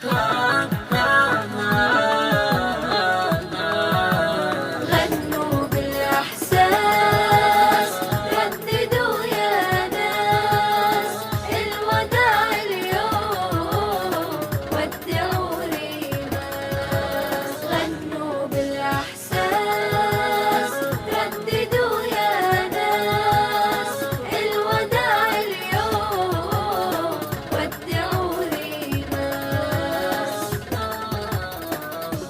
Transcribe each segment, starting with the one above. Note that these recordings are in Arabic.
غنوا بالإحساس، رددوا يا ناس، الوداع اليوم ودعوا ريماس. غنوا بالإحساس، رددوا يا ناس، الوداع اليوم ودعوا ريماس.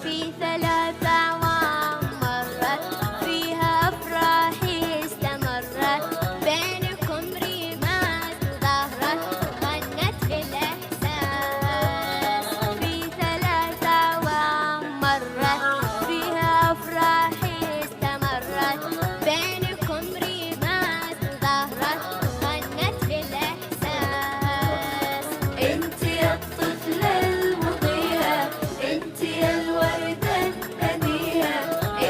في 3 أعوام مرت، فيها أفراح استمرت، بينكم ريماس ظهرت، غنت بالإحساس. في 3 أعوام مرت، فيها أفراح استمرت، بينكم ريماس ظهرت، غنت بالإحساس. انت يا الطفلة المضيئة، انت يا الوردة الهدية،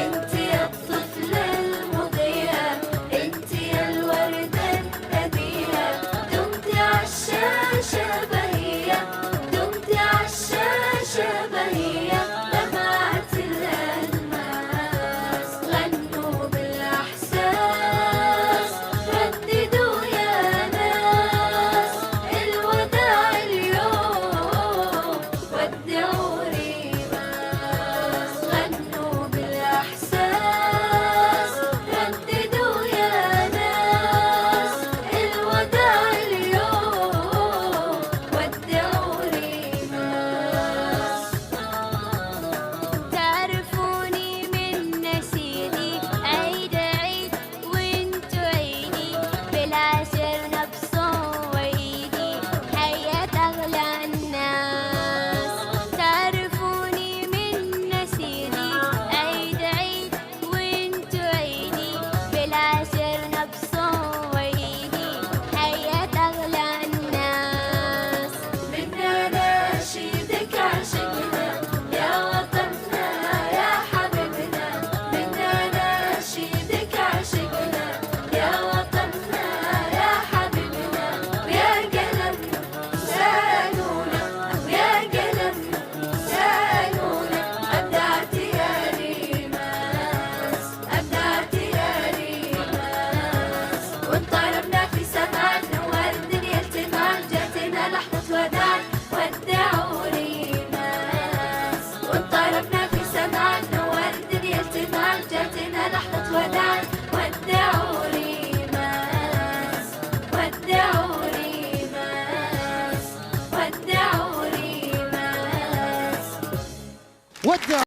انت يا الطفلة المضيئة، انت يا الوردة الهدية. دمت عالشاشة بهية، دمت عالشاشة بهية، لمعت الألماس. غنوا بالإحساس، رددوا يا ناس، الوداع اليوم ودعوا ريماس. غنوا بالإحساس، رددوا يا ناس، الوداع اليوم ودعوا ريماس. تعرفوني من نشيدي، عيد عيد وانتو عيدي، بالعشر نبصم وايدي، حياة أغلى الناس. تعرفوني من نشيدي، عيد عيد وانتو عيدي، بالعشر نبصم وايدي، حياة أغلى الناس. منا ناشيدك عشقنا يا وطننا يا حبيبنا، منا ناشيدك عشقنا يا وطننا يا حبيبنا. ويا قلمنا سالونا، ويا قلمنا سالونا، أبدعت يا ريماس، أبدعت يا ريماس. وانطربنا في سماع نور الدنيا التمام، جاتنا لحظة وداع ودعوا ريماس. وانطربنا في سماع نور الدنيا التمام، جاتنا لحظة وداع ودعوا ريماس، ودعوا ريماس، ودعوا ريماس.